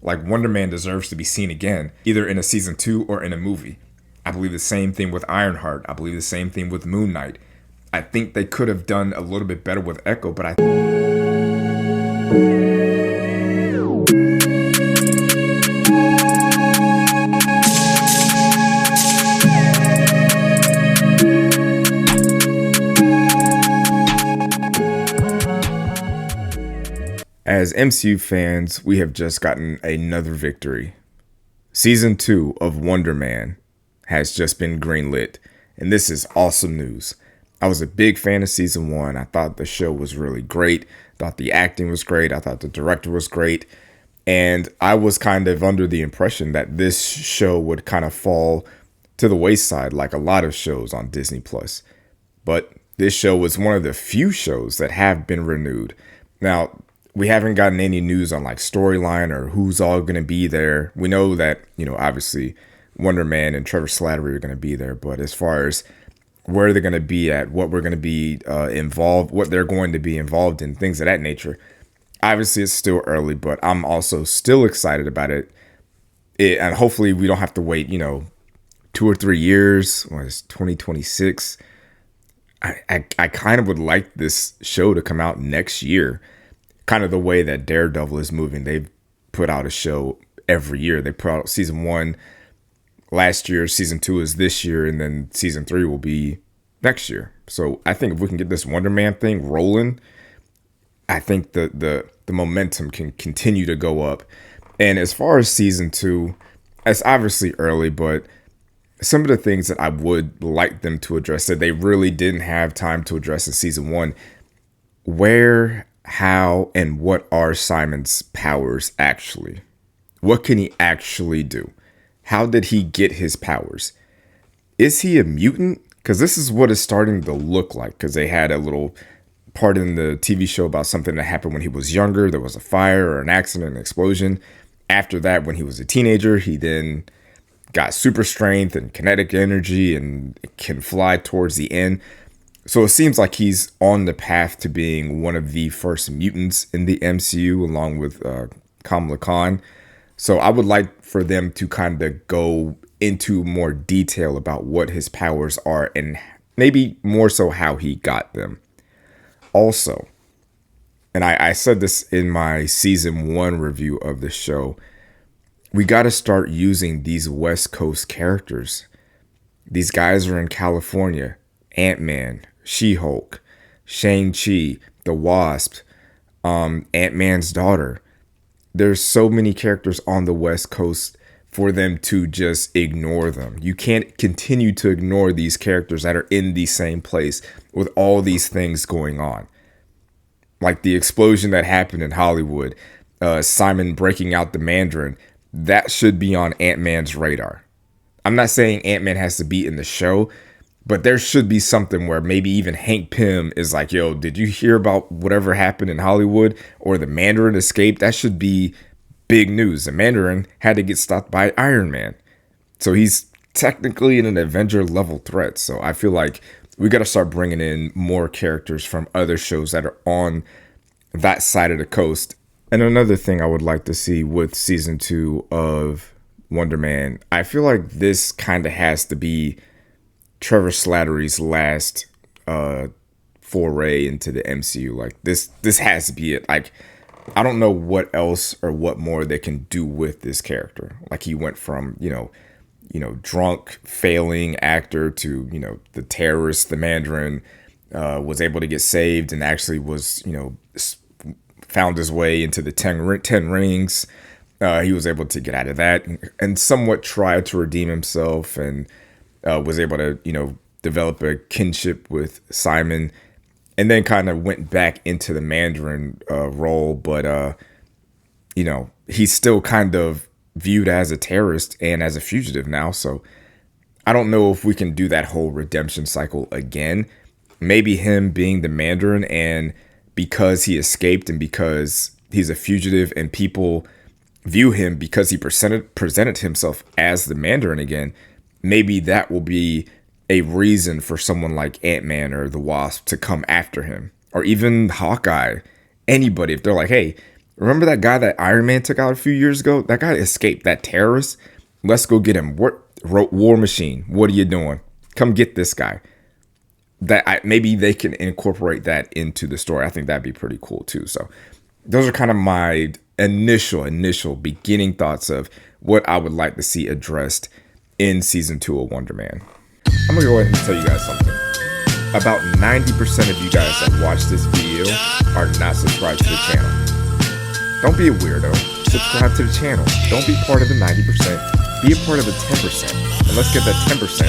Like Wonder Man deserves to be seen again, either in a season 2 or in a movie. I believe the same thing with Ironheart. I believe the same thing with Moon Knight. I think they could have done a little bit better with Echo, but I as MCU fans, we have just gotten another victory. Season 2 of Wonder Man has just been greenlit, and this is awesome news. I was a big fan of season 1. I thought the show was really great. I thought the acting was great. I thought the director was great. And I was kind of under the impression that this show would kind of fall to the wayside like a lot of shows on Disney Plus. But this show was one of the few shows that have been renewed. Now, we haven't gotten any news on like storyline or who's all going to be there. We know that, obviously Wonder Man and Trevor Slattery are going to be there. But as far as where they're going to be at, what we're going to be involved, what they're going to be involved in, things of that nature, obviously it's still early, but I'm also still excited about it. And hopefully we don't have to wait, 2 or 3 years. When it's 2026. I kind of would like this show to come out next year. Kind of the way that Daredevil is moving. They've put out a show every year. They put out season 1 last year, season 2 is this year, and then season 3 will be next year. So I think if we can get this Wonder Man thing rolling, I think the momentum can continue to go up. And as far as season 2, it's obviously early, but some of the things that I would like them to address that they really didn't have time to address in season 1, where, how, and what are Simon's powers actually? What can he actually do? How did he get his powers? Is he a mutant? Because this is what it's starting to look like, because they had a little part in the TV show about something that happened when he was younger. There was a fire or an accident, an explosion. After that, when he was a teenager, he then got super strength and kinetic energy and can fly towards the end. So it seems like he's on the path to being one of the first mutants in the MCU, along with Kamala Khan. So I would like for them to kind of go into more detail about what his powers are and maybe more so how he got them. Also, and I said this in my season 1 review of the show, we got to start using these West Coast characters. These guys are in California. Ant-Man, She-Hulk, Shang-Chi, The Wasp, Ant-Man's daughter. There's so many characters on the West Coast for them to just ignore them. You can't continue to ignore these characters that are in the same place with all these things going on. Like the explosion that happened in Hollywood, Simon breaking out the Mandarin, that should be on Ant-Man's radar. I'm not saying Ant-Man has to be in the show, but there should be something where maybe even Hank Pym is like, yo, did you hear about whatever happened in Hollywood? Or the Mandarin escaped? That should be big news. The Mandarin had to get stopped by Iron Man. So he's technically an Avenger level threat. So I feel like we got to start bringing in more characters from other shows that are on that side of the coast. And another thing I would like to see with season 2 of Wonder Man, I feel like this kind of has to be Trevor Slattery's last foray into the MCU. Like this has to be it. Like I don't know what else or what more they can do with this character. Like he went from drunk failing actor to the terrorist, the Mandarin, was able to get saved and actually was found his way into the 10 rings. He was able to get out of that and somewhat tried to redeem himself and was able to, develop a kinship with Simon and then kind of went back into the Mandarin role. But, he's still kind of viewed as a terrorist and as a fugitive now. So I don't know if we can do that whole redemption cycle again. Maybe him being the Mandarin and because he escaped and because he's a fugitive and people view him because he presented himself as the Mandarin again, maybe that will be a reason for someone like Ant-Man or the Wasp to come after him, or even Hawkeye, anybody. If they're like, hey, Remember that guy that Iron Man took out a few years ago? That guy escaped, that terrorist. Let's go get him. What War Machine? What are you doing? Come get this guy. Maybe they can incorporate that into the story. I think that'd be pretty cool too. So those are kind of my initial beginning thoughts of what I would like to see addressed in season 2 of Wonder Man. I'm gonna go ahead and tell you guys something. About 90% of you guys that watch this video are not subscribed to the channel. Don't be a weirdo. Subscribe to the channel. Don't be part of the 90%. Be a part of the 10%. And let's get that 10%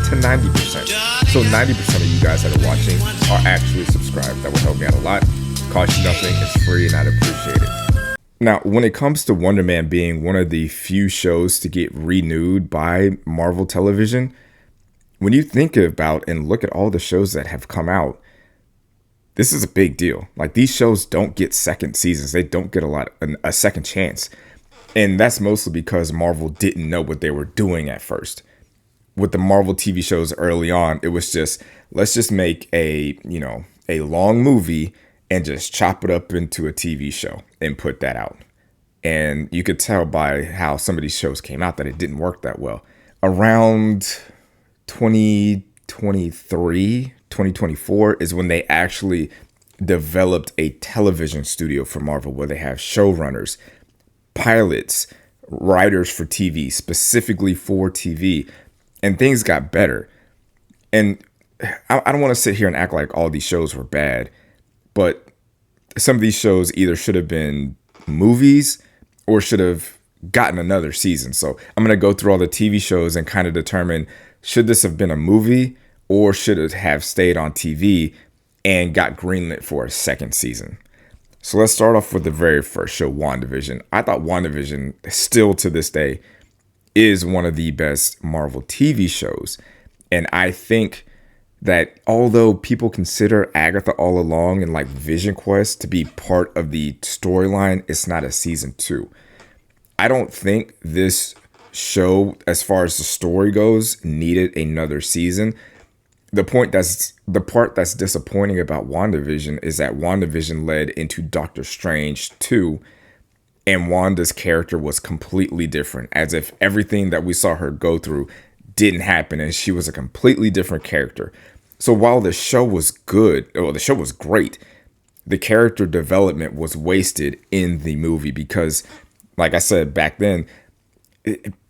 to 90%. So 90% of you guys that are watching are actually subscribed. That would help me out a lot. Cost you nothing. It's free and I'd appreciate it. Now, when it comes to Wonder Man being one of the few shows to get renewed by Marvel Television, when you think about and look at all the shows that have come out, this is a big deal. Like, these shows don't get second seasons. They don't get a second chance. And that's mostly because Marvel didn't know what they were doing at first. With the Marvel TV shows early on, it was just, let's just make a long movie and just chop it up into a TV show and put that out. And you could tell by how some of these shows came out that it didn't work that well. Around 2023, 2024 is when they actually developed a television studio for Marvel where they have showrunners, pilots, writers for TV, specifically for TV, and things got better. And I don't want to sit here and act like all these shows were bad, but some of these shows either should have been movies or should have gotten another season. So I'm going to go through all the TV shows and kind of determine, should this have been a movie or should it have stayed on TV and got greenlit for a second season? So let's start off with the very first show, WandaVision. I thought WandaVision, still to this day, is one of the best Marvel TV shows. And I think that although people consider Agatha All Along and like Vision Quest to be part of the storyline, it's not a season 2. I don't think this show, as far as the story goes, needed another season. The part that's disappointing about WandaVision is that WandaVision led into Doctor Strange 2, and Wanda's character was completely different, as if everything that we saw her go through didn't happen and she was a completely different character. So while the show was the show was great, the character development was wasted in the movie because, like I said back then,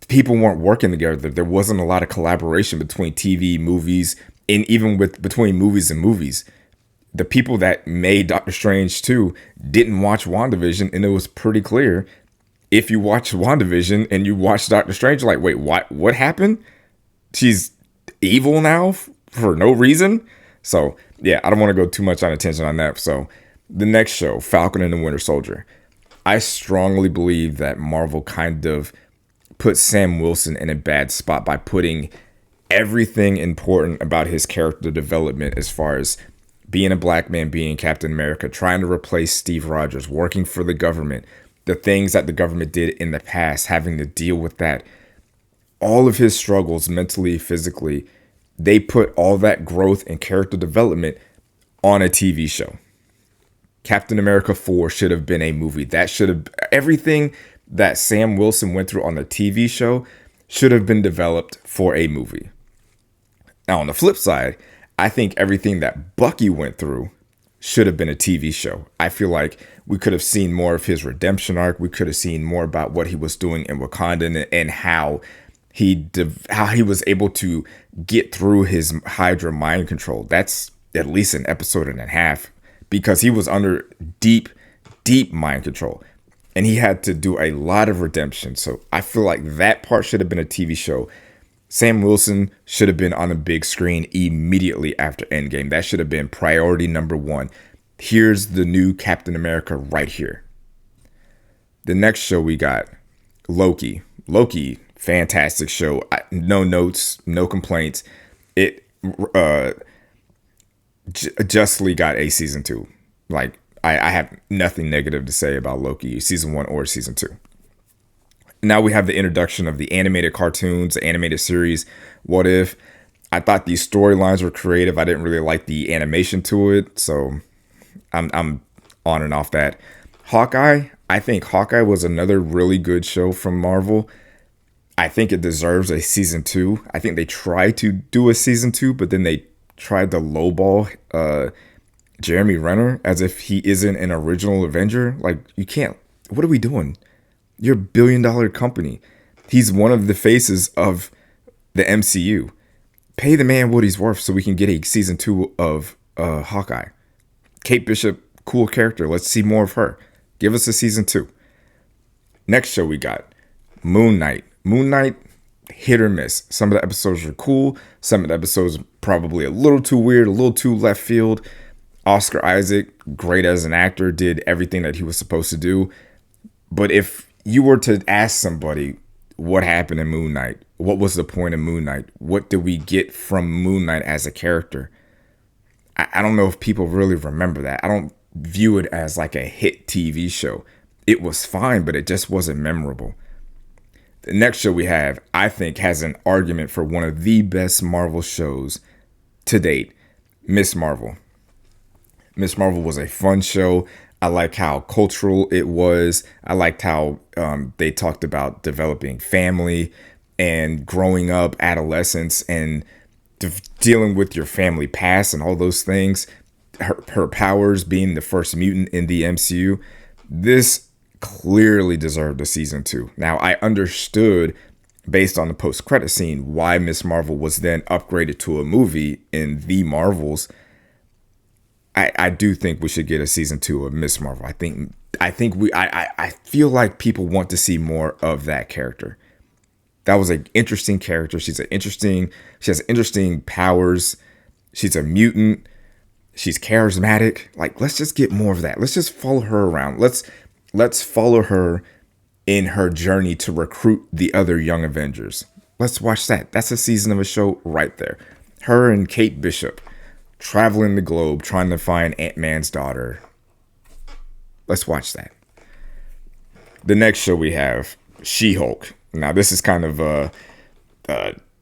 people weren't working together. There wasn't a lot of collaboration between TV, movies, and even between movies and movies. The people that made Doctor Strange 2 didn't watch WandaVision, and it was pretty clear. If you watch WandaVision and you watch Doctor Strange, you're like, wait, what happened? She's evil now for no reason? So, yeah, I don't want to go too much on attention on that. So, the next show, Falcon and the Winter Soldier. I strongly believe that Marvel kind of put Sam Wilson in a bad spot by putting everything important about his character development, as far as being a black man, being Captain America, trying to replace Steve Rogers, working for the government, the things that the government did in the past, having to deal with that, all of his struggles mentally, physically, they put all that growth and character development on a TV show. Captain America 4 should have been a movie. Everything that Sam Wilson went through on the TV show should have been developed for a movie. Now, on the flip side, I think everything that Bucky went through should have been a TV show. I feel like we could have seen more of his redemption arc. We could have seen more about what he was doing in Wakanda and how he was able to get through his Hydra mind control. That's at least an episode and a half, because he was under deep mind control and he had to do a lot of redemption. So I feel like that part should have been a TV show. Sam Wilson should have been on a big screen immediately after Endgame. That should have been priority number 1. Here's the new Captain America right here. The next show we got, Loki. Loki, fantastic show. No notes, no complaints. It justly got a season 2. Like, I have nothing negative to say about Loki, season 1 or season 2. Now we have the introduction of the animated cartoons, the animated series, What If. I thought these storylines were creative. I didn't really like the animation to it, so I'm on and off that. Hawkeye, I think Hawkeye was another really good show from Marvel. I think it deserves a season two. I think they tried to do a season two, but then they tried to lowball Jeremy Renner as if he isn't an original Avenger. Like, you can't. What are we doing? You're a $1 billion company. He's one of the faces of the MCU. Pay the man what he's worth so we can get a season two of Hawkeye. Kate Bishop, cool character. Let's see more of her. Give us a season two. Next show we got Moon Knight. Moon Knight, hit or miss. Some of the episodes are cool. Some of the episodes probably a little too weird, a little too left field. Oscar Isaac, great as an actor, did everything that he was supposed to do. But if you were to ask somebody what happened in Moon Knight, what was the point of Moon Knight? What did we get from Moon Knight as a character? I don't know if people really remember that. I don't view it as like a hit TV show. It was fine, but it just wasn't memorable. The next show we have, I think, has an argument for one of the best Marvel shows to date, Miss Marvel. Miss Marvel was a fun show. I like how cultural it was. I liked how they talked about developing family and growing up, adolescence, and dealing with your family past and all those things. Her powers, being the first mutant in the MCU. This clearly deserved a season two. Now, I understood, based on the post-credit scene, why Miss Marvel was then upgraded to a movie in The Marvels. I do think we should get a season two of Miss Marvel. I feel like people want to see more of that character. That was an interesting character. She has interesting powers. She's a mutant. She's charismatic. Like, let's just get more of that. Let's just follow her around. Let's follow her in her journey to recruit the other young Avengers. Let's watch that. That's a season of a show right there. Her and Kate Bishop traveling the globe trying to find Ant-Man's daughter. Let's watch that. The next show we have, She-Hulk. Now, this is kind of a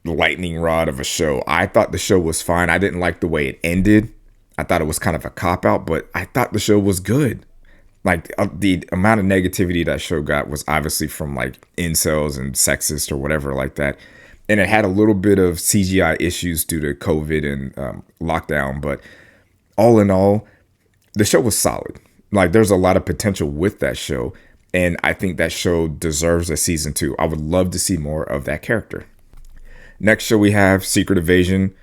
lightning rod of a show. I thought the show was fine. I didn't like the way it ended. I thought it was kind of a cop-out, but I thought the show was good. Like, the amount of negativity that show got was obviously from, like, incels and sexist or whatever like that. And it had a little bit of CGI issues due to COVID and lockdown. But all in all, the show was solid. Like, there's a lot of potential with that show. And I think that show deserves a season two. I would love to see more of that character. Next show we have, Secret Invasion.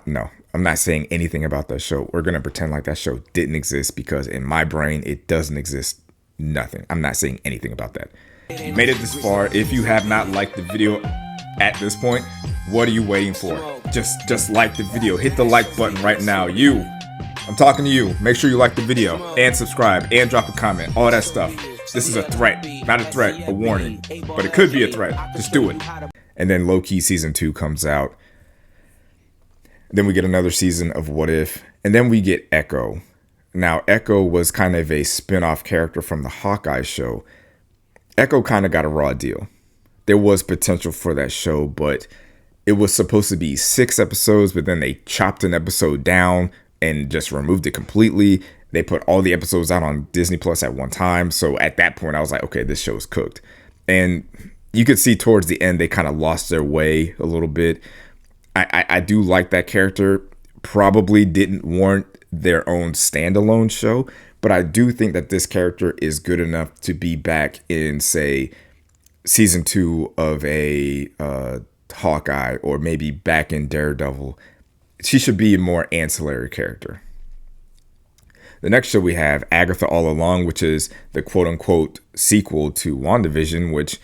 No, I'm not saying anything about that show. We're going to pretend like that show didn't exist because in my brain, it doesn't exist. Nothing. I'm not saying anything about that. You made it this far. If you have not liked the video at this point, what are you waiting for? Just like the video. Hit the like button right now. I'm talking to you. Make sure you like the video and subscribe and drop a comment. All that stuff. This is a threat. Not a threat, a warning. But it could be a threat. Just do it. And then Loki season 2 comes out. Then we get another season of What If. And then we get Echo. Now, Echo was kind of a spin-off character from the Hawkeye show. Echo kind of got a raw deal. There was potential for that show, but it was supposed to be 6 episodes, but then they chopped an episode down and just removed it completely. They put all the episodes out on Disney Plus at one time. So at that point, I was like, okay, this show is cooked. And you could see towards the end, they kind of lost their way a little bit. I do like that character. Probably didn't warrant their own standalone show, but I do think that this character is good enough to be back in, say, season 2 of a Hawkeye, or maybe back in Daredevil. She should be a more ancillary character. The next show we have, Agatha All Along, which is the quote-unquote sequel to WandaVision, which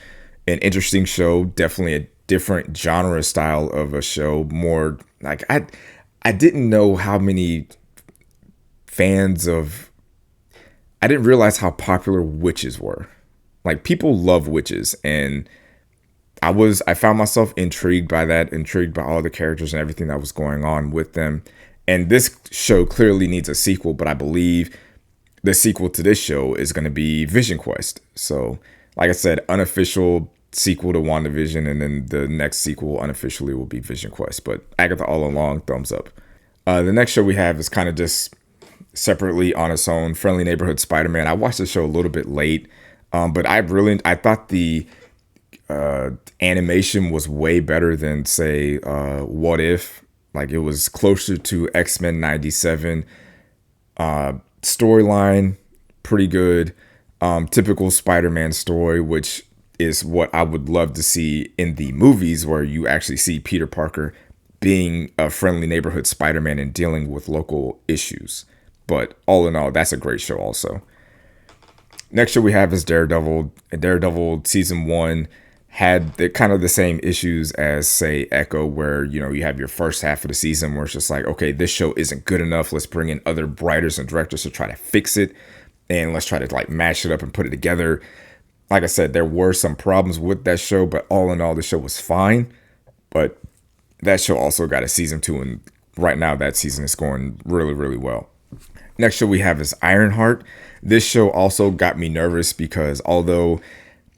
an interesting show, definitely a different genre style of a show. More like, I didn't know how many fans of... I didn't realize how popular witches were. Like, people love witches, and I found myself intrigued by that, intrigued by all the characters and everything that was going on with them. And this show clearly needs a sequel, but I believe the sequel to this show is going to be Vision Quest. So, like I said, unofficial sequel to WandaVision, and then the next sequel unofficially will be Vision Quest. But Agatha All Along, thumbs up. The next show we have is kind of just separately on its own. Friendly Neighborhood Spider-Man. I watched the show a little bit late, but I thought the animation was way better than say What If. Like it was closer to X-Men 97. Storyline pretty good. Typical Spider-Man story, which is what I would love to see in the movies, where you actually see Peter Parker being a friendly neighborhood Spider-Man and dealing with local issues. But all in all, that's a great show also. Next show we have is Daredevil. Daredevil season 1 had the kind of the same issues as say Echo, where you have your first half of the season where it's just like, okay, this show isn't good enough. Let's bring in other writers and directors to try to fix it, and let's try to like mash it up and put it together. Like I said, there were some problems with that show, but all in all, the show was fine. But that show also got a season 2, and right now that season is going really, really well. Next show we have is Ironheart. This show also got me nervous because although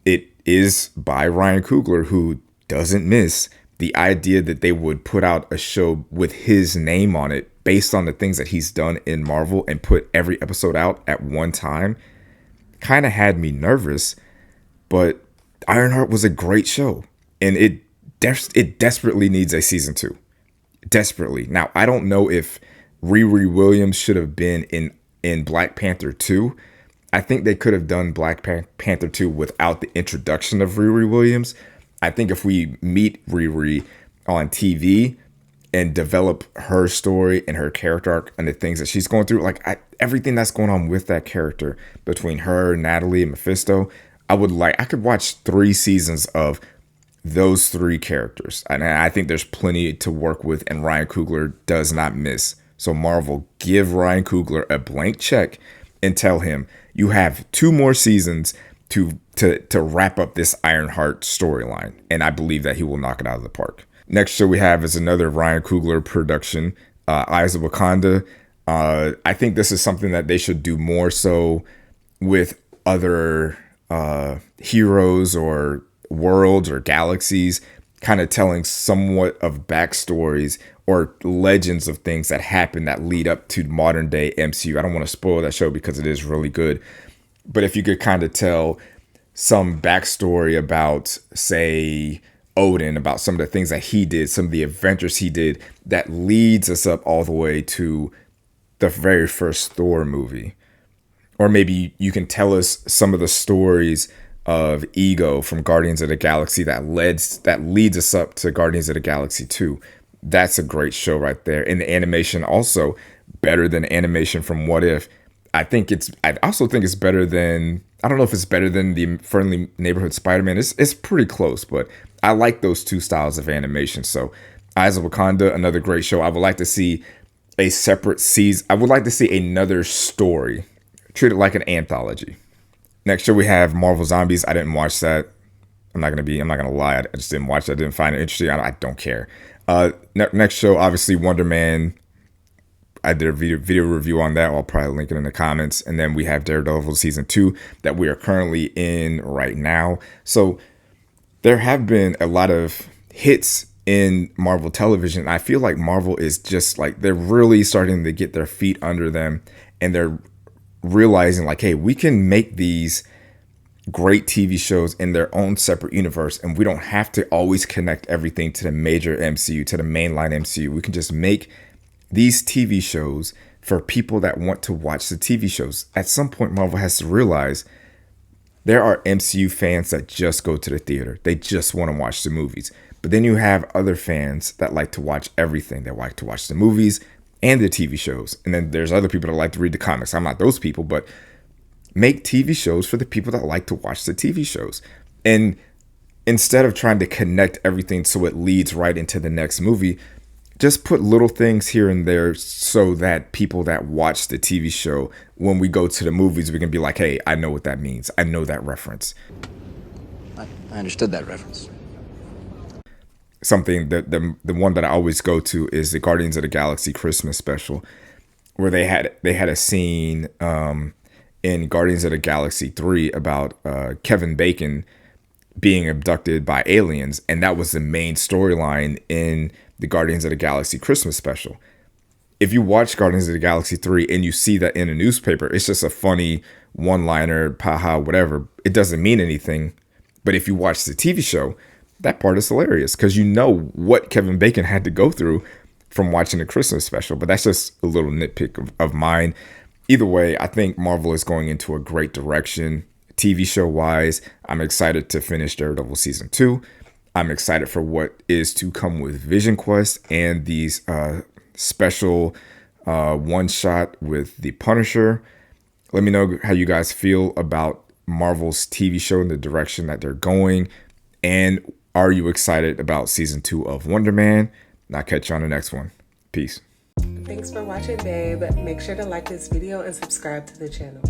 it is by Ryan Coogler, who doesn't miss, the idea that they would put out a show with his name on it based on the things that he's done in Marvel and put every episode out at one time kind of had me nervous. But Ironheart was a great show, and it desperately needs a season 2. Desperately. Now, I don't know if Riri Williams should have been in Black Panther 2. I think they could have done Black Panther 2 without the introduction of Riri Williams. I think if we meet Riri on TV and develop her story and her character arc and the things that she's going through, everything that's going on with that character between her, Natalie, and Mephisto, I could watch 3 seasons of those 3 characters. And I think there's plenty to work with, and Ryan Coogler does not miss. So Marvel, give Ryan Coogler a blank check and tell him you have 2 more seasons to wrap up this Ironheart storyline. And I believe that he will knock it out of the park. Next show we have is another Ryan Coogler production, Eyes of Wakanda. I think this is something that they should do more so with other heroes or worlds or galaxies, kind of telling somewhat of backstories or legends of things that happen that lead up to modern day MCU. I don't want to spoil that show because it is really good. But if you could kind of tell some backstory about, say, Odin, about some of the things that he did, some of the adventures he did, that leads us up all the way to the very first Thor movie. Or maybe you can tell us some of the stories of Ego from Guardians of the Galaxy that leads us up to Guardians of the Galaxy 2. That's a great show right there. And the animation also better than animation from What If. I also think it's better than, I don't know if it's better than the Friendly Neighborhood Spider-Man. It's pretty close, but I like those 2 styles of animation. So Eyes of Wakanda, another great show. I would like to see a separate season. I would like to see another story. Treat it like an anthology. Next show we have Marvel Zombies. I didn't watch that. I'm not gonna lie. I just didn't watch that. I didn't find it interesting. I don't care. Next show, obviously Wonder Man. I did a video review on that. I'll probably link it in the comments. And then we have Daredevil season 2 that we are currently in right now. So there have been a lot of hits in Marvel television. I feel like Marvel is just like, they're really starting to get their feet under them, and they're realizing like, hey, we can make these great TV shows in their own separate universe, and we don't have to always connect everything to the major MCU, to the mainline MCU. We can just make these TV shows for people that want to watch the TV shows. At some point, Marvel has to realize there are MCU fans that just go to the theater. They just want to watch the movies. But then you have other fans that like to watch everything. They like to watch the movies and the TV shows. And then there's other people that like to read the comics. I'm not those people, but make TV shows for the people that like to watch the TV shows. And instead of trying to connect everything so it leads right into the next movie, just put little things here and there so that people that watch the TV show, when we go to the movies, we can be like, hey, I know what that means. I know that reference. I understood that reference. Something that the one that I always go to is the Guardians of the Galaxy Christmas special, where they had a scene in Guardians of the Galaxy 3 about Kevin Bacon being abducted by aliens, and that was the main storyline in the Guardians of the Galaxy Christmas special. if you watch Guardians of the Galaxy 3 and you see that in a newspaper, it's just a funny one-liner, haha, whatever. It doesn't mean anything. But if you watch the TV show, that part is hilarious because you know what Kevin Bacon had to go through from watching the Christmas special. But that's just a little nitpick of mine. Either way, I think Marvel is going into a great direction. TV show wise, I'm excited to finish Daredevil season 2. I'm excited for what is to come with Vision Quest and these special one shot with the Punisher. Let me know how you guys feel about Marvel's TV show and the direction that they're going. And are you excited about season 2 of Wonder Man? And I'll catch you on the next one. Peace. Thanks for watching, babe. Make sure to like this video and subscribe to the channel.